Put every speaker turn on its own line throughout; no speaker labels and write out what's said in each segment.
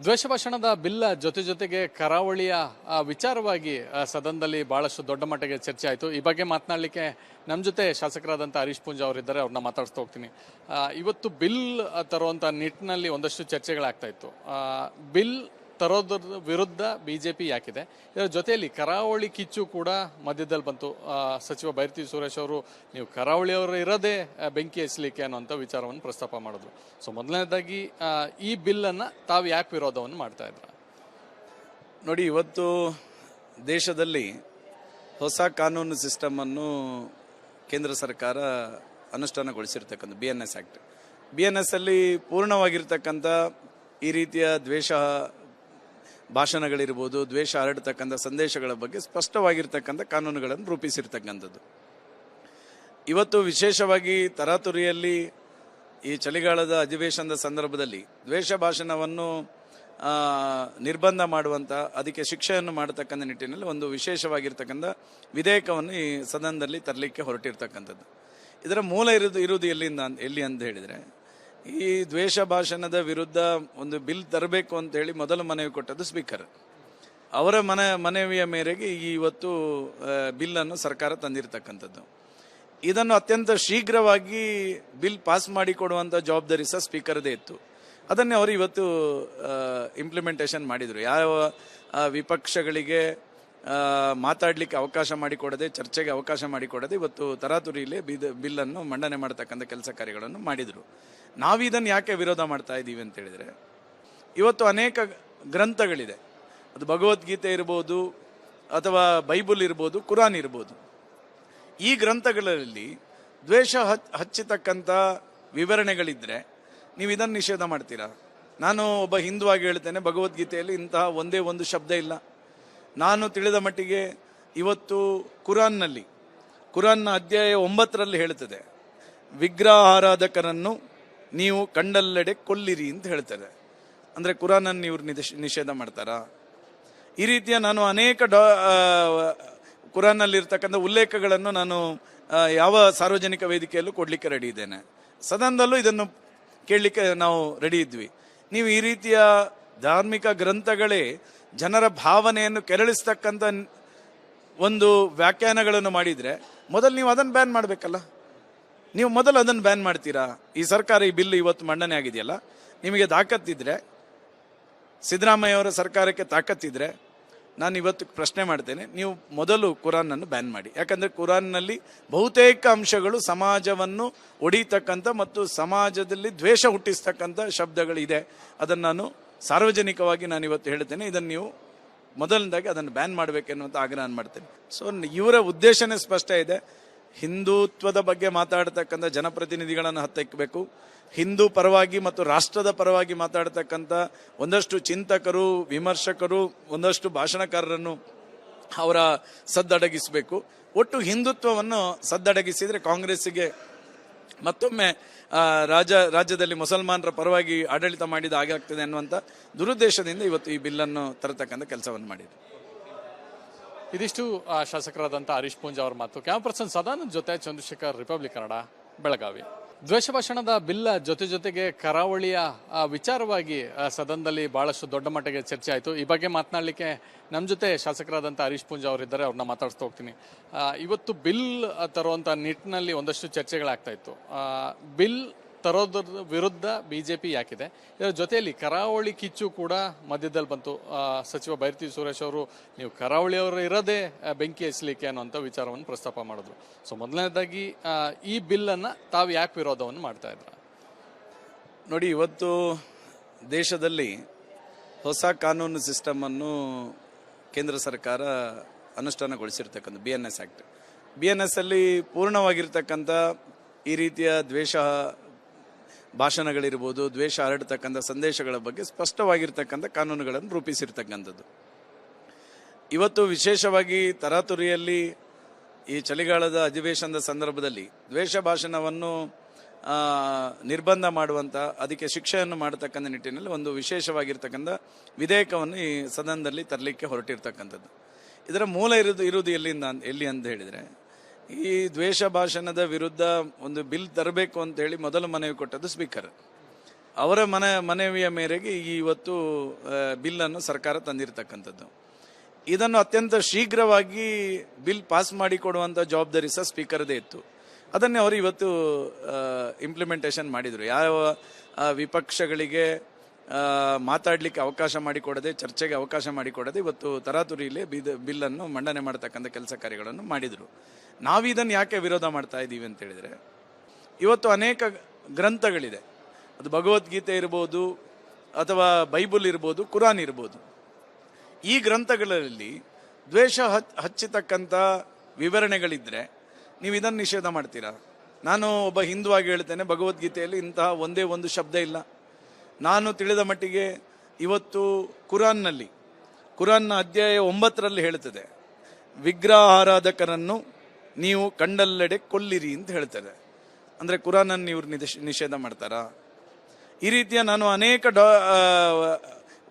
ದ್ವೇಷ ಭಾಷಣದ ಬಿಲ್ ಜೊತೆಗೆ ಕರಾವಳಿಯ ವಿಚಾರವಾಗಿ ಸದನದಲ್ಲಿ ಬಹಳಷ್ಟು ದೊಡ್ಡ ಮಟ್ಟಿಗೆ ಚರ್ಚೆ ಆಯಿತು. ಈ ಬಗ್ಗೆ ಮಾತನಾಡಲಿಕ್ಕೆ ನಮ್ಮ ಜೊತೆ ಶಾಸಕರಾದಂಥ ಹರೀಶ್ ಪೂಂಜಾ ಅವರಿದ್ದಾರೆ. ಅವ್ರನ್ನ ಮಾತಾಡಿಸ್ತಾ ಹೋಗ್ತೀನಿ. ಇವತ್ತು ಬಿಲ್ ತರುವಂಥ ನಿಟ್ಟಿನಲ್ಲಿ ಒಂದಷ್ಟು ಚರ್ಚೆಗಳಾಗ್ತಾ ಇತ್ತು. ಬಿಲ್ ತರೋದ್ರ ವಿರುದ್ಧ ಬಿಜೆಪಿ ಯಾಕಿದೆ, ಇದರ ಜೊತೆಯಲ್ಲಿ ಕರಾವಳಿ ಕಿಚ್ಚು ಕೂಡ ಮಧ್ಯದಲ್ಲಿ ಬಂತು. ಸಚಿವ ಬೈರತಿ ಸುರೇಶ್ ಅವರು ನೀವು ಕರಾವಳಿಯವರು ಇರೋದೇ ಬೆಂಕಿ ಹಚ್ಚಲಿಕ್ಕೆ ಅನ್ನೋಂಥ ವಿಚಾರವನ್ನು ಪ್ರಸ್ತಾಪ ಮಾಡಿದ್ರು. ಸೊ ಮೊದಲನೇದಾಗಿ ಈ ಬಿಲ್ಲನ್ನು ತಾವು ಯಾಕೆ ವಿರೋಧವನ್ನು ಮಾಡ್ತಾ ಇದ್ರ?
ನೋಡಿ, ಇವತ್ತು ದೇಶದಲ್ಲಿ ಹೊಸ ಕಾನೂನು ಸಿಸ್ಟಮನ್ನು ಕೇಂದ್ರ ಸರ್ಕಾರ ಅನುಷ್ಠಾನಗೊಳಿಸಿರ್ತಕ್ಕಂಥ BNS ಆ್ಯಕ್ಟ್. BNS ಅಲ್ಲಿ ಪೂರ್ಣವಾಗಿರ್ತಕ್ಕಂಥ ಈ ರೀತಿಯ ದ್ವೇಷ ಭಾಷಣಗಳಿರ್ಬೋದು, ದ್ವೇಷ ಹರಡ್ತಕ್ಕಂಥ ಸಂದೇಶಗಳ ಬಗ್ಗೆ ಸ್ಪಷ್ಟವಾಗಿರ್ತಕ್ಕಂಥ ಕಾನೂನುಗಳನ್ನು ರೂಪಿಸಿರ್ತಕ್ಕಂಥದ್ದು. ಇವತ್ತು ವಿಶೇಷವಾಗಿ ತರಾತುರಿಯಲ್ಲಿ ಈ ಚಳಿಗಾಲದ ಅಧಿವೇಶನದ ಸಂದರ್ಭದಲ್ಲಿ ದ್ವೇಷ ಭಾಷಣವನ್ನು ನಿರ್ಬಂಧ ಮಾಡುವಂಥ, ಅದಕ್ಕೆ ಶಿಕ್ಷೆಯನ್ನು ಮಾಡತಕ್ಕಂಥ ನಿಟ್ಟಿನಲ್ಲಿ ಒಂದು ವಿಶೇಷವಾಗಿರ್ತಕ್ಕಂಥ ವಿಧೇಯಕವನ್ನು ಈ ಸದನದಲ್ಲಿ ತರಲಿಕ್ಕೆ ಹೊರಟಿರ್ತಕ್ಕಂಥದ್ದು. ಇದರ ಮೂಲ ಇರುವುದು ಎಲ್ಲಿ ಅಂತ ಹೇಳಿದರೆ, ಈ ದ್ವೇಷ ಭಾಷಣದ ವಿರುದ್ಧ ಒಂದು ಬಿಲ್ ತರಬೇಕು ಅಂತ ಹೇಳಿ ಮೊದಲು ಮನವಿ ಕೊಟ್ಟದ್ದು ಸ್ಪೀಕರ್. ಅವರ ಮನವಿಯ ಮೇರೆಗೆ ಇವತ್ತು ಬಿಲ್ಲನ್ನು ಸರ್ಕಾರ ತಂದಿರತಕ್ಕಂಥದ್ದು. ಇದನ್ನು ಅತ್ಯಂತ ಶೀಘ್ರವಾಗಿ ಬಿಲ್ ಪಾಸ್ ಮಾಡಿಕೊಡುವಂಥ ಜವಾಬ್ದಾರಿ ಸಹ ಸ್ಪೀಕರ್ದೇ ಇತ್ತು. ಅದನ್ನೇ ಅವರು ಇವತ್ತು ಇಂಪ್ಲಿಮೆಂಟೇಷನ್ ಮಾಡಿದರು. ಯಾವ ವಿಪಕ್ಷಗಳಿಗೆ ಮಾತಾಡಲಿಕ್ಕೆ ಅವಕಾಶ ಮಾಡಿಕೊಡದೆ, ಚರ್ಚೆಗೆ ಅವಕಾಶ ಮಾಡಿಕೊಡದೆ ಇವತ್ತು ತರಾತುರಿಯಲ್ಲಿ ಬಿಲ್ಲನ್ನು ಮಂಡನೆ ಮಾಡತಕ್ಕಂಥ ಕೆಲಸ ಕಾರ್ಯಗಳನ್ನು ಮಾಡಿದರು. ನಾವಿದನ್ನು ಯಾಕೆ ವಿರೋಧ ಮಾಡ್ತಾ ಇದ್ದೀವಿ ಅಂತ ಹೇಳಿದರೆ, ಇವತ್ತು ಅನೇಕ ಗ್ರಂಥಗಳಿದೆ. ಅದು ಭಗವದ್ಗೀತೆ ಇರ್ಬೋದು, ಅಥವಾ ಬೈಬಲ್ ಇರ್ಬೋದು, ಕುರಾನ್ ಇರ್ಬೋದು. ಈ ಗ್ರಂಥಗಳಲ್ಲಿ ದ್ವೇಷ ಹಚ್ಚತಕ್ಕಂಥ ವಿವರಣೆಗಳಿದ್ದರೆ ನೀವು ಇದನ್ನು ನಿಷೇಧ ಮಾಡ್ತೀರಾ? ನಾನು ಒಬ್ಬ ಹಿಂದುವಾಗಿ ಹೇಳ್ತೇನೆ, ಭಗವದ್ಗೀತೆಯಲ್ಲಿ ಇಂತಹ ಒಂದೇ ಒಂದು ಶಬ್ದ ಇಲ್ಲ. ನಾನು ತಿಳಿದ ಮಟ್ಟಿಗೆ ಇವತ್ತು ಕುರಾನ್ನ ಅಧ್ಯಾಯ 9ರಲ್ಲಿ ಹೇಳ್ತದೆ, ವಿಗ್ರಹಾರಾಧಕರನ್ನು ನೀವು ಕಂಡಲ್ಲೆಡೆ ಕೊಲ್ಲಿರಿ ಅಂತ ಹೇಳ್ತದೆ. ಅಂದರೆ ಕುರಾನನ್ನು ಇವ್ರು ನಿಷೇಧ ಮಾಡ್ತಾರಾ? ಈ ರೀತಿಯ ನಾನು ಅನೇಕ ಕುರಾನ್ನಲ್ಲಿರ್ತಕ್ಕಂಥ ಉಲ್ಲೇಖಗಳನ್ನು ನಾನು ಯಾವ ಸಾರ್ವಜನಿಕ ವೇದಿಕೆಯಲ್ಲೂ ಕೊಡಲಿಕ್ಕೆ ರೆಡಿ ಇದ್ದೇನೆ. ಸದನದಲ್ಲೂ ಇದನ್ನು ಕೇಳಲಿಕ್ಕೆ ನಾವು ರೆಡಿ ಇದ್ವಿ. ನೀವು ಈ ರೀತಿಯ ಧಾರ್ಮಿಕ ಗ್ರಂಥಗಳೇ ಜನರ ಭಾವನೆಯನ್ನು ಕೆರಳಿಸ್ತಕ್ಕಂಥ ಒಂದು ವ್ಯಾಖ್ಯಾನಗಳನ್ನು ಮಾಡಿದರೆ ಮೊದಲು ನೀವು ಅದನ್ನು ಬ್ಯಾನ್ ಮಾಡಬೇಕಲ್ಲ. ನೀವು ಮೊದಲು ಅದನ್ನು ಬ್ಯಾನ್ ಮಾಡ್ತೀರಾ? ಈ ಸರ್ಕಾರ ಈ ಬಿಲ್ ಇವತ್ತು ಮಂಡನೆ ಆಗಿದೆಯಲ್ಲ, ನಿಮಗೆ ತಾಕತ್ತಿದ್ರೆ, ಸಿದ್ದರಾಮಯ್ಯ ಅವರ ಸರ್ಕಾರಕ್ಕೆ ತಾಕತ್ತಿದ್ರೆ, ನಾನು ಇವತ್ತು ಪ್ರಶ್ನೆ ಮಾಡ್ತೇನೆ, ನೀವು ಮೊದಲು ಕುರಾನನ್ನು ಬ್ಯಾನ್ ಮಾಡಿ. ಯಾಕಂದರೆ ಕುರಾನ್ನಲ್ಲಿ ಬಹುತೇಕ ಅಂಶಗಳು ಸಮಾಜವನ್ನು ಒಡಿತಕ್ಕಂಥ ಮತ್ತು ಸಮಾಜದಲ್ಲಿ ದ್ವೇಷ ಹುಟ್ಟಿಸ್ತಕ್ಕಂಥ ಶಬ್ದಗಳಿದೆ. ಅದನ್ನು ನಾನು ಸಾರ್ವಜನಿಕವಾಗಿ ನಾನು ಇವತ್ತು ಹೇಳ್ತೇನೆ, ಇದನ್ನು ನೀವು ಮೊದಲನೇದಾಗಿ ಅದನ್ನು ಬ್ಯಾನ್ ಮಾಡಬೇಕೆನ್ನುವಂಥ ಆಗ್ರಹ ಮಾಡ್ತೇನೆ. ಸೊ ಇವರ ಉದ್ದೇಶನೇ ಸ್ಪಷ್ಟ ಇದೆ. ಹಿಂದುತ್ವದ ಬಗ್ಗೆ ಮಾತಾಡ್ತಕ್ಕಂಥ ಜನಪ್ರತಿನಿಧಿಗಳನ್ನು ಹತ್ತಿಕ್ಕಬೇಕು. ಹಿಂದೂ ಪರವಾಗಿ ಮತ್ತು ರಾಷ್ಟ್ರದ ಪರವಾಗಿ ಮಾತಾಡ್ತಕ್ಕಂಥ ಒಂದಷ್ಟು ಚಿಂತಕರು, ವಿಮರ್ಶಕರು, ಒಂದಷ್ಟು ಭಾಷಣಕಾರರನ್ನು ಅವರ ಸದ್ದಡಗಿಸಬೇಕು. ಒಟ್ಟು ಹಿಂದುತ್ವವನ್ನು ಸದ್ದಡಗಿಸಿದರೆ ಕಾಂಗ್ರೆಸ್ಸಿಗೆ ಮತ್ತೊಮ್ಮೆ ರಾಜ್ಯದಲ್ಲಿ ಮುಸಲ್ಮಾನರ ಪರವಾಗಿ ಆಡಳಿತ ಮಾಡಿದ ಹಾಗೆ ಆಗ್ತದೆ ಅನ್ನುವಂಥ ದುರುದ್ದೇಶದಿಂದ ಇವತ್ತು ಈ ಬಿಲ್ಲನ್ನು ತರತಕ್ಕಂಥ ಕೆಲಸವನ್ನು ಮಾಡಿದೆ.
ಇದಿಷ್ಟು ಶಾಸಕರಾದಂಥ ಹರೀಶ್ ಪೂಂಜಾ ಅವರ ಮಾತು. ಕ್ಯಾಮ್ ಪರ್ಸನ್ ಸದಾನಂದ್ ಜೊತೆ ಚಂದ್ರಶೇಖರ್, ರಿಪಬ್ಲಿಕ್ ಕನ್ನಡ, ಬೆಳಗಾವಿ. ದ್ವೇಷ ಭಾಷಣದ ಬಿಲ್ ಜೊತೆಗೆ ಕರಾವಳಿಯ ವಿಚಾರವಾಗಿ ಸದನದಲ್ಲಿ ಬಹಳಷ್ಟು ದೊಡ್ಡ ಮಟ್ಟಿಗೆ ಚರ್ಚೆ ಆಯಿತು. ಈ ಬಗ್ಗೆ ಮಾತನಾಡಲಿಕ್ಕೆ ನಮ್ಮ ಜೊತೆ ಶಾಸಕರಾದಂಥ ಹರೀಶ್ ಪೂಂಜಾ ಅವರಿದ್ದಾರೆ. ಅವ್ರನ್ನ ಮಾತಾಡಿಸ್ತಾ ಹೋಗ್ತೀನಿ. ಇವತ್ತು ಬಿಲ್ ತರುವಂಥ ನಿಟ್ಟಿನಲ್ಲಿ ಒಂದಷ್ಟು ಚರ್ಚೆಗಳಾಗ್ತಾ ಇತ್ತು. ಬಿಲ್ ತರೋದ್ರ ವಿರುದ್ಧ ಬಿಜೆಪಿ ಯಾಕಿದೆ, ಇದರ ಜೊತೆಯಲ್ಲಿ ಕರಾವಳಿ ಕಿಚ್ಚು ಕೂಡ ಮಧ್ಯದಲ್ಲಿ ಬಂತು. ಸಚಿವ ಬೈರತಿ ಸುರೇಶ್ ಅವರು ನೀವು ಕರಾವಳಿಯವರು ಇರೋದೇ ಬೆಂಕಿ ಹಚ್ಚಲಿಕ್ಕೆ ಅನ್ನೋಂಥ ವಿಚಾರವನ್ನು ಪ್ರಸ್ತಾಪ ಮಾಡಿದ್ರು. ಸೊ ಮೊದಲನೇದಾಗಿ ಈ ಬಿಲ್ಲನ್ನು ತಾವು ಯಾಕೆ ವಿರೋಧವನ್ನು ಮಾಡ್ತಾ ಇದ್ರ?
ನೋಡಿ, ಇವತ್ತು ದೇಶದಲ್ಲಿ ಹೊಸ ಕಾನೂನು ಸಿಸ್ಟಮನ್ನು ಕೇಂದ್ರ ಸರ್ಕಾರ ಅನುಷ್ಠಾನಗೊಳಿಸಿರ್ತಕ್ಕಂಥ BNS ಆ್ಯಕ್ಟ್. BNS ಅಲ್ಲಿ ಪೂರ್ಣವಾಗಿರ್ತಕ್ಕಂಥ ಈ ರೀತಿಯ ದ್ವೇಷ ಭಾಷಣಗಳಿರ್ಬೋದು, ದ್ವೇಷ ಹರಡ್ತಕ್ಕಂಥ ಸಂದೇಶಗಳ ಬಗ್ಗೆ ಸ್ಪಷ್ಟವಾಗಿರ್ತಕ್ಕಂಥ ಕಾನೂನುಗಳನ್ನು ರೂಪಿಸಿರ್ತಕ್ಕಂಥದ್ದು. ಇವತ್ತು ವಿಶೇಷವಾಗಿ ತರಾತುರಿಯಲ್ಲಿ ಈ ಚಳಿಗಾಲದ ಅಧಿವೇಶನದ ಸಂದರ್ಭದಲ್ಲಿ ದ್ವೇಷ ಭಾಷಣವನ್ನು ನಿರ್ಬಂಧ ಮಾಡುವಂಥ, ಅದಕ್ಕೆ ಶಿಕ್ಷೆಯನ್ನು ಮಾಡತಕ್ಕಂಥ ನಿಟ್ಟಿನಲ್ಲಿ ಒಂದು ವಿಶೇಷವಾಗಿರ್ತಕ್ಕಂಥ ವಿಧೇಯಕವನ್ನು ಈ ಸದನದಲ್ಲಿ ತರಲಿಕ್ಕೆ ಹೊರಟಿರ್ತಕ್ಕಂಥದ್ದು. ಇದರ ಮೂಲ ಇರುವುದು ಎಲ್ಲಿ ಅಂತ ಹೇಳಿದರೆ, ಈ ದ್ವೇಷ ಭಾಷಣದ ವಿರುದ್ಧ ಒಂದು ಬಿಲ್ ತರಬೇಕು ಅಂತ ಹೇಳಿ ಮೊದಲು ಮನವಿ ಕೊಟ್ಟದ್ದು ಸ್ಪೀಕರ್. ಅವರ ಮನವಿಯ ಮೇರೆಗೆ ಇವತ್ತು ಬಿಲ್ಲನ್ನು ಸರ್ಕಾರ ತಂದಿರತಕ್ಕಂಥದ್ದು. ಇದನ್ನು ಅತ್ಯಂತ ಶೀಘ್ರವಾಗಿ ಬಿಲ್ ಪಾಸ್ ಮಾಡಿಕೊಡುವಂಥ ಜವಾಬ್ದಾರಿ ಸಹ ಸ್ಪೀಕರ್ದೇ ಇತ್ತು. ಅದನ್ನೇ ಅವರು ಇವತ್ತು ಇಂಪ್ಲಿಮೆಂಟೇಷನ್ ಮಾಡಿದರು. ಯಾವ ವಿಪಕ್ಷಗಳಿಗೆ ಮಾತಾಡಲಿಕ್ಕೆ ಅವಕಾಶ ಮಾಡಿಕೊಡದೆ, ಚರ್ಚೆಗೆ ಅವಕಾಶ ಮಾಡಿಕೊಡದೆ ಇವತ್ತು ತರಾತುರಿಯಲ್ಲಿ ಬಿಲ್ಲನ್ನು ಮಂಡನೆ ಮಾಡ್ತಕ್ಕಂಥ ಕೆಲಸ ಕಾರ್ಯಗಳನ್ನು ಮಾಡಿದರು. ನಾವು ಇದನ್ನು ಯಾಕೆ ವಿರೋಧ ಮಾಡ್ತಾ ಇದ್ದೀವಿ ಅಂತ ಹೇಳಿದರೆ, ಇವತ್ತು ಅನೇಕ ಗ್ರಂಥಗಳಿದೆ. ಅದು ಭಗವದ್ಗೀತೆ ಇರ್ಬೋದು, ಅಥವಾ ಬೈಬಲ್ ಇರ್ಬೋದು, ಕುರಾನ್ ಇರ್ಬೋದು. ಈ ಗ್ರಂಥಗಳಲ್ಲಿ ದ್ವೇಷ ಹಚ್ಚತಕ್ಕಂಥ ವಿವರಣೆಗಳಿದ್ದರೆ ನೀವು ಇದನ್ನು ನಿಷೇಧ ಮಾಡ್ತೀರಾ? ನಾನು ಒಬ್ಬ ಹಿಂದುವಾಗಿ ಹೇಳ್ತೇನೆ, ಭಗವದ್ಗೀತೆಯಲ್ಲಿ ಇಂತಹ ಒಂದೇ ಒಂದು ಶಬ್ದ ಇಲ್ಲ. ನಾನು ತಿಳಿದ ಮಟ್ಟಿಗೆ ಇವತ್ತು ಕುರಾನ್ನ ಅಧ್ಯಾಯ 9ರಲ್ಲಿ ಹೇಳ್ತದೆ, ವಿಗ್ರಹಾರಾಧಕರನ್ನು ನೀವು ಕಂಡಲ್ಲೆಡೆ ಕೊಲ್ಲಿರಿ ಅಂತ ಹೇಳ್ತದೆ. ಅಂದರೆ ಕುರಾನನ್ನು ಇವರು ನಿಷೇಧ ಮಾಡ್ತಾರಾ? ಈ ರೀತಿಯ ನಾನು ಅನೇಕ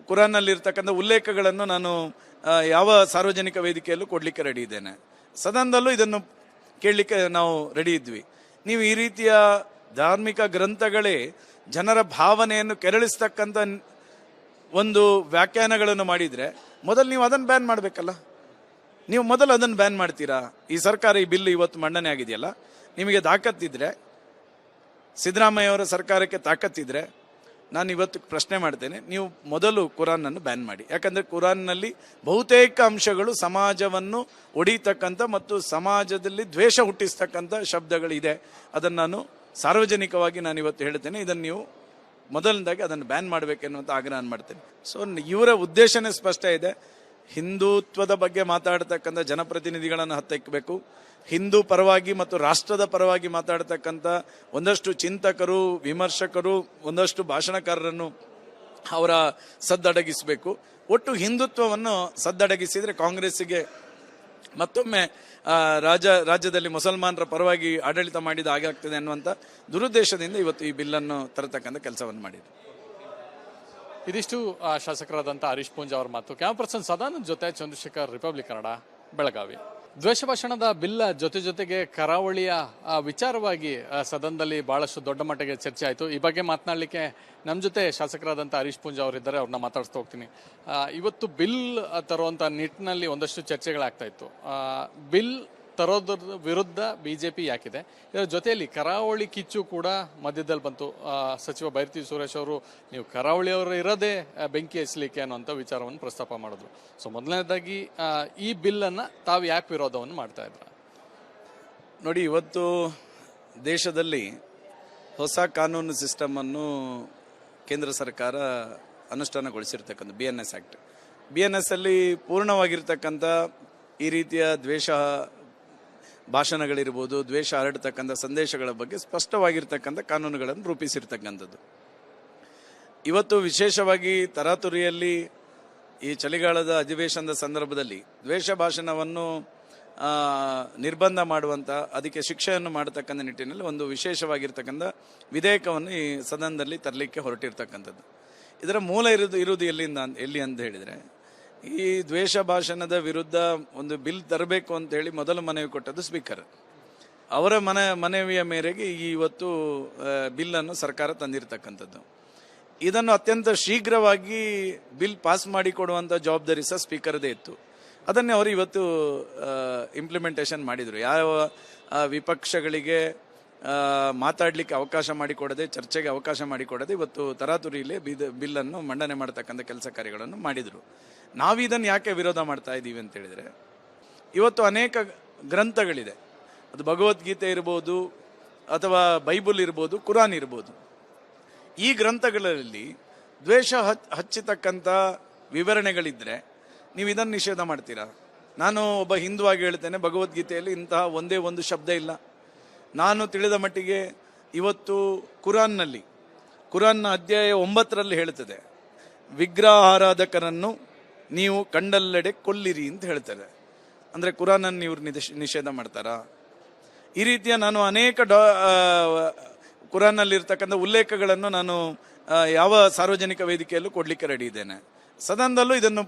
ಕುರಾನ್ನಲ್ಲಿರ್ತಕ್ಕಂಥ ಉಲ್ಲೇಖಗಳನ್ನು ನಾನು ಯಾವ ಸಾರ್ವಜನಿಕ ವೇದಿಕೆಯಲ್ಲೂ ಕೊಡಲಿಕ್ಕೆ ರೆಡಿ ಇದ್ದೇನೆ. ಸದನದಲ್ಲೂ ಇದನ್ನು ಕೇಳಲಿಕ್ಕೆ ನಾವು ರೆಡಿ ಇದ್ವಿ. ನೀವು ಈ ರೀತಿಯ ಧಾರ್ಮಿಕ ಗ್ರಂಥಗಳೇ ಜನರ ಭಾವನೆಯನ್ನು ಕೆರಳಿಸ್ತಕ್ಕಂಥ ಒಂದು ವ್ಯಾಖ್ಯಾನಗಳನ್ನು ಮಾಡಿದರೆ ಮೊದಲು ನೀವು ಅದನ್ನು ಬ್ಯಾನ್ ಮಾಡಬೇಕಲ್ಲ. ನೀವು ಮೊದಲು ಅದನ್ನು ಬ್ಯಾನ್ ಮಾಡ್ತೀರಾ? ಈ ಸರ್ಕಾರ ಈ ಬಿಲ್ ಇವತ್ತು ಮಂಡನೆ ಆಗಿದೆಯಲ್ಲ, ನಿಮಗೆ ತಾಕತ್ತಿದ್ರೆ, ಸಿದ್ದರಾಮಯ್ಯವರ ಸರ್ಕಾರಕ್ಕೆ ತಾಕತ್ತಿದ್ರೆ, ನಾನು ಇವತ್ತು ಪ್ರಶ್ನೆ ಮಾಡ್ತೇನೆ, ನೀವು ಮೊದಲು ಕುರಾನನ್ನು ಬ್ಯಾನ್ ಮಾಡಿ. ಯಾಕಂದರೆ ಕುರಾನ್ನಲ್ಲಿ ಬಹುತೇಕ ಅಂಶಗಳು ಸಮಾಜವನ್ನು ಒಡಿತಕ್ಕಂಥ ಮತ್ತು ಸಮಾಜದಲ್ಲಿ ದ್ವೇಷ ಹುಟ್ಟಿಸ್ತಕ್ಕಂಥ ಶಬ್ದಗಳಿದೆ. ಅದನ್ನು ನಾನು ಸಾರ್ವಜನಿಕವಾಗಿ ನಾನು ಇವತ್ತು ಹೇಳ್ತೇನೆ, ಇದನ್ನು ನೀವು ಮೊದಲನೇದಾಗಿ ಅದನ್ನು ಬ್ಯಾನ್ ಮಾಡಬೇಕೆನ್ನುವಂಥ ಆಗ್ರಹ ಮಾಡ್ತೇನೆ. ಸೊ ಇವರ ಉದ್ದೇಶನೇ ಸ್ಪಷ್ಟ ಇದೆ. ಹಿಂದುತ್ವದ ಬಗ್ಗೆ ಮಾತಾಡ್ತಕ್ಕಂಥ ಜನಪ್ರತಿನಿಧಿಗಳನ್ನು ಹತ್ತಿಕ್ಕಬೇಕು. ಹಿಂದೂ ಪರವಾಗಿ ಮತ್ತು ರಾಷ್ಟ್ರದ ಪರವಾಗಿ ಮಾತಾಡ್ತಕ್ಕಂಥ ಒಂದಷ್ಟು ಚಿಂತಕರು, ವಿಮರ್ಶಕರು, ಒಂದಷ್ಟು ಭಾಷಣಕಾರರನ್ನು ಅವರ ಸದ್ದಡಗಿಸಬೇಕು. ಒಟ್ಟು ಹಿಂದುತ್ವವನ್ನು ಸದ್ದಡಗಿಸಿದರೆ ಕಾಂಗ್ರೆಸ್ಸಿಗೆ ಮತ್ತೊಮ್ಮೆ ರಾಜ್ಯದಲ್ಲಿ ಮುಸಲ್ಮಾನರ ಪರವಾಗಿ ಆಡಳಿತ ಮಾಡಿದ ಹಾಗಾಗ್ತದೆ ಅನ್ನುವಂಥ ದುರುದ್ದೇಶದಿಂದ ಇವತ್ತು ಈ ಬಿಲ್ಲನ್ನು ತರತಕ್ಕಂಥ ಕೆಲಸವನ್ನು ಮಾಡಿದೆ.
ಇದಿಷ್ಟು ಶಾಸಕರಾದಂಥ ಹರೀಶ್ ಪೂಂಜಾ ಅವರ ಮಾತು. ಕ್ಯಾಮರಾ ಪರ್ಸನ್ ಸದಾನಂದ್ ಜೊತೆ ಚಂದ್ರಶೇಖರ್, ರಿಪಬ್ಲಿಕ್ ಕನ್ನಡ, ಬೆಳಗಾವಿ. ದ್ವೇಷ ಭಾಷಣದ ಬಿಲ್ ಜೊತೆಗೆ ಕರಾವಳಿಯ ವಿಚಾರವಾಗಿ ಸದನದಲ್ಲಿ ಬಹಳಷ್ಟು ದೊಡ್ಡ ಮಟ್ಟಿಗೆ ಚರ್ಚೆ ಆಯಿತು. ಈ ಬಗ್ಗೆ ಮಾತನಾಡಲಿಕ್ಕೆ ನಮ್ಮ ಜೊತೆ ಶಾಸಕರಾದಂಥ ಹರೀಶ್ ಪೂಂಜಾ ಅವರಿದ್ದಾರೆ, ಅವ್ರನ್ನ ಮಾತಾಡಿಸ್ತಾ ಹೋಗ್ತೀನಿ. ಇವತ್ತು ಬಿಲ್ ತರುವಂಥ ನಿಟ್ಟಿನಲ್ಲಿ ಒಂದಷ್ಟು ಚರ್ಚೆಗಳಾಗ್ತಾ ಇತ್ತು. ಬಿಲ್ ತರೋದ್ರ ವಿರುದ್ಧ ಬಿಜೆಪಿ ಯಾಕಿದೆ, ಇದರ ಜೊತೆಯಲ್ಲಿ ಕರಾವಳಿ ಕಿಚ್ಚು ಕೂಡ ಮಧ್ಯದಲ್ಲಿ ಬಂತು. ಸಚಿವ ಬೈರತಿ ಸುರೇಶ್ ಅವರು, ನೀವು ಕರಾವಳಿಯವರು ಇರೋದೇ ಬೆಂಕಿ ಹಚ್ಚಲಿಕ್ಕೆ ಅನ್ನುವಂಥ ವಿಚಾರವನ್ನು ಪ್ರಸ್ತಾಪ ಮಾಡಿದ್ರು. ಸೊ ಮೊದಲನೇದಾಗಿ ಈ ಬಿಲ್ಲನ್ನು ತಾವು ಯಾಕೆ ವಿರೋಧವನ್ನು ಮಾಡ್ತಾ ಇದ್ರ?
ನೋಡಿ, ಇವತ್ತು ದೇಶದಲ್ಲಿ ಹೊಸ ಕಾನೂನು ಸಿಸ್ಟಮನ್ನು ಕೇಂದ್ರ ಸರ್ಕಾರ ಅನುಷ್ಠಾನಗೊಳಿಸಿರ್ತಕ್ಕಂಥ BNS ಆ್ಯಕ್ಟ್. BNS ಅಲ್ಲಿ ಪೂರ್ಣವಾಗಿರ್ತಕ್ಕಂಥ ಈ ರೀತಿಯ ದ್ವೇಷ ಭಾಷಣಗಳಿರ್ಬೋದು, ದ್ವೇಷ ಹರಡ್ತಕ್ಕಂಥ ಸಂದೇಶಗಳ ಬಗ್ಗೆ ಸ್ಪಷ್ಟವಾಗಿರ್ತಕ್ಕಂಥ ಕಾನೂನುಗಳನ್ನು ರೂಪಿಸಿರ್ತಕ್ಕಂಥದ್ದು. ಇವತ್ತು ವಿಶೇಷವಾಗಿ ತರಾತುರಿಯಲ್ಲಿ ಈ ಚಳಿಗಾಲದ ಅಧಿವೇಶನದ ಸಂದರ್ಭದಲ್ಲಿ ದ್ವೇಷ ಭಾಷಣವನ್ನು ನಿರ್ಬಂಧ ಮಾಡುವಂಥ, ಅದಕ್ಕೆ ಶಿಕ್ಷೆಯನ್ನು ಮಾಡತಕ್ಕಂಥ ನಿಟ್ಟಿನಲ್ಲಿ ಒಂದು ವಿಶೇಷವಾಗಿರ್ತಕ್ಕಂಥ ವಿಧೇಯಕವನ್ನು ಈ ಸದನದಲ್ಲಿ ತರಲಿಕ್ಕೆ ಹೊರಟಿರ್ತಕ್ಕಂಥದ್ದು. ಇದರ ಮೂಲ ಇರುವುದು ಎಲ್ಲಿ ಅಂತ ಹೇಳಿದರೆ, ಈ ದ್ವೇಷ ಭಾಷಣದ ವಿರುದ್ಧ ಒಂದು ಬಿಲ್ ತರಬೇಕು ಅಂತ ಹೇಳಿ ಮೊದಲು ಮನವಿ ಕೊಟ್ಟದ್ದು ಸ್ಪೀಕರ್. ಅವರ ಮನವಿಯ ಮೇರೆಗೆ ಇವತ್ತು ಬಿಲ್ಲನ್ನು ಸರ್ಕಾರ ತಂದಿರತಕ್ಕಂಥದ್ದು. ಇದನ್ನು ಅತ್ಯಂತ ಶೀಘ್ರವಾಗಿ ಬಿಲ್ ಪಾಸ್ ಮಾಡಿಕೊಡುವಂಥ ಜವಾಬ್ದಾರಿ ಸಹ ಸ್ಪೀಕರ್ದೇ ಇತ್ತು. ಅದನ್ನೇ ಅವರು ಇವತ್ತು ಇಂಪ್ಲಿಮೆಂಟೇಷನ್ ಮಾಡಿದರು. ಯಾವ ವಿಪಕ್ಷಗಳಿಗೆ ಮಾತಾಡಲಿಕ್ಕೆ ಅವಕಾಶ ಮಾಡಿಕೊಡದೆ, ಚರ್ಚೆಗೆ ಅವಕಾಶ ಮಾಡಿಕೊಡದೆ ಇವತ್ತು ತರಾತುರಿಯಲ್ಲಿ ಬಿಲ್ಲನ್ನು ಮಂಡನೆ ಮಾಡ್ತಕ್ಕಂಥ ಕೆಲಸ ಕಾರ್ಯಗಳನ್ನು ಮಾಡಿದರು. ನಾವು ಇದನ್ನು ಯಾಕೆ ವಿರೋಧ ಮಾಡ್ತಾ ಇದ್ದೀವಿ ಅಂತ ಹೇಳಿದರೆ, ಇವತ್ತು ಅನೇಕ ಗ್ರಂಥಗಳಿದೆ. ಅದು ಭಗವದ್ಗೀತೆ ಇರ್ಬೋದು, ಅಥವಾ ಬೈಬಲ್ ಇರ್ಬೋದು, ಕುರಾನ್ ಇರ್ಬೋದು. ಈ ಗ್ರಂಥಗಳಲ್ಲಿ ದ್ವೇಷ ಹಚ್ಚತಕ್ಕಂಥ ವಿವರಣೆಗಳಿದ್ದರೆ ನೀವು ಇದನ್ನು ನಿಷೇಧ ಮಾಡ್ತೀರಾ? ನಾನು ಒಬ್ಬ ಹಿಂದುವಾಗಿ ಹೇಳ್ತೇನೆ, ಭಗವದ್ಗೀತೆಯಲ್ಲಿ ಇಂತಹ ಒಂದೇ ಒಂದು ಶಬ್ದ ಇಲ್ಲ. ನಾನು ತಿಳಿದ ಮಟ್ಟಿಗೆ ಇವತ್ತು ಕುರಾನ್ನ ಅಧ್ಯಾಯ 9ರಲ್ಲಿ ಹೇಳ್ತದೆ, ವಿಗ್ರಹಾರಾಧಕರನ್ನು ನೀವು ಕಂಡಲ್ಲೆಡೆ ಕೊಲ್ಲಿರಿ ಅಂತ ಹೇಳ್ತಾರೆ. ಅಂದರೆ ಕುರಾನನ್ನು ಇವರು ನಿಷೇಧ ಮಾಡ್ತಾರಾ? ಈ ರೀತಿಯ ನಾನು ಅನೇಕ ಕುರಾನ್ನಲ್ಲಿರ್ತಕ್ಕಂಥ ಉಲ್ಲೇಖಗಳನ್ನು ನಾನು ಯಾವ ಸಾರ್ವಜನಿಕ ವೇದಿಕೆಯಲ್ಲೂ ಕೊಡಲಿಕ್ಕೆ ರೆಡಿ ಇದ್ದೇನೆ. ಸದನದಲ್ಲೂ ಇದನ್ನು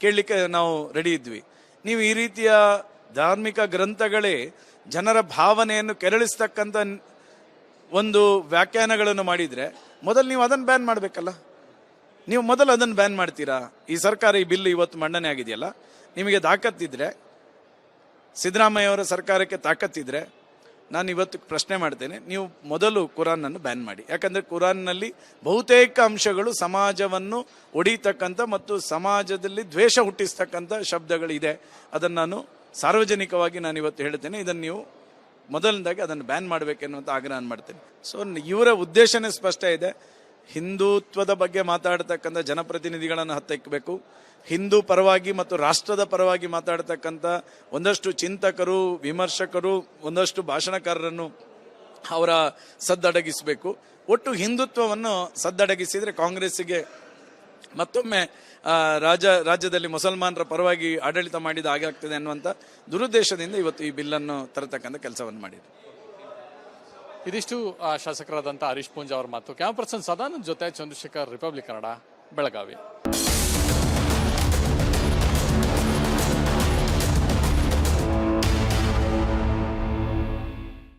ಕೇಳಲಿಕ್ಕೆ ನಾವು ರೆಡಿ ಇದ್ವಿ. ನೀವು ಈ ರೀತಿಯ ಧಾರ್ಮಿಕ ಗ್ರಂಥಗಳೇ ಜನರ ಭಾವನೆಯನ್ನು ಕೆರಳಿಸ್ತಕ್ಕಂಥ ಒಂದು ವ್ಯಾಖ್ಯಾನಗಳನ್ನು ಮಾಡಿದರೆ ಮೊದಲು ನೀವು ಅದನ್ನು ಬ್ಯಾನ್ ಮಾಡಬೇಕಲ್ಲ. ನೀವು ಮೊದಲು ಅದನ್ನು ಬ್ಯಾನ್ ಮಾಡ್ತೀರಾ? ಈ ಸರ್ಕಾರ ಈ ಬಿಲ್ ಇವತ್ತು ಮಂಡನೆ ಆಗಿದೆಯಲ್ಲ, ನಿಮಗೆ ತಾಕತ್ತಿದ್ರೆ, ಸಿದ್ದರಾಮಯ್ಯ ಅವರ ಸರ್ಕಾರಕ್ಕೆ ತಾಕತ್ತಿದ್ರೆ, ನಾನು ಇವತ್ತು ಪ್ರಶ್ನೆ ಮಾಡ್ತೇನೆ, ನೀವು ಮೊದಲು ಕುರಾನನ್ನು ಬ್ಯಾನ್ ಮಾಡಿ. ಯಾಕಂದರೆ ಕುರಾನ್ನಲ್ಲಿ ಬಹುತೇಕ ಅಂಶಗಳು ಸಮಾಜವನ್ನು ಒಡಿತಕ್ಕಂಥ ಮತ್ತು ಸಮಾಜದಲ್ಲಿ ದ್ವೇಷ ಹುಟ್ಟಿಸ್ತಕ್ಕಂಥ ಶಬ್ದಗಳಿದೆ. ಅದನ್ನು ನಾನು ಸಾರ್ವಜನಿಕವಾಗಿ ನಾನು ಇವತ್ತು ಹೇಳ್ತೇನೆ. ಇದನ್ನು ನೀವು ಮೊದಲನೇದಾಗಿ ಅದನ್ನು ಬ್ಯಾನ್ ಮಾಡಬೇಕೆನ್ನುವಂಥ ಆಗ್ರಹ ಮಾಡ್ತೇನೆ. ಸೊ ಇವರ ಉದ್ದೇಶನೇ ಸ್ಪಷ್ಟ ಇದೆ. ಹಿಂದುತ್ವದ ಬಗ್ಗೆ ಮಾತಾಡ್ತಕ್ಕಂಥ ಜನಪ್ರತಿನಿಧಿಗಳನ್ನು ಹತ್ತಿಕ್ಕಬೇಕು. ಹಿಂದೂ ಪರವಾಗಿ ಮತ್ತು ರಾಷ್ಟ್ರದ ಪರವಾಗಿ ಮಾತಾಡ್ತಕ್ಕಂಥ ಒಂದಷ್ಟು ಚಿಂತಕರು, ವಿಮರ್ಶಕರು, ಒಂದಷ್ಟು ಭಾಷಣಕಾರರನ್ನು ಅವರ ಸದ್ದಡಗಿಸಬೇಕು. ಒಟ್ಟು ಹಿಂದುತ್ವವನ್ನು ಸದ್ದಡಗಿಸಿದರೆ ಕಾಂಗ್ರೆಸ್ಸಿಗೆ ಮತ್ತೊಮ್ಮೆ ರಾಜ್ಯದಲ್ಲಿ ಮುಸಲ್ಮಾನರ ಪರವಾಗಿ ಆಡಳಿತ ಮಾಡಿದ ಹಾಗೆ ಆಗ್ತದೆ ಅನ್ನುವಂಥ ದುರುದ್ದೇಶದಿಂದ ಇವತ್ತು ಈ ಬಿಲ್ಲನ್ನು ತರತಕ್ಕಂಥ ಕೆಲಸವನ್ನು ಮಾಡಿದೆ.
ಇದಿಷ್ಟು ಶಾಸಕರಾದಂಥ ಹರೀಶ್ ಪೂಂಜಾ ಅವರ ಮಾತು. ಕ್ಯಾಮರಾ ಪರ್ಸನ್ ಸದಾನಂದ್ ಜೊತೆ ಚಂದ್ರಶೇಖರ್, ರಿಪಬ್ಲಿಕ್ ಕನ್ನಡ, ಬೆಳಗಾವಿ.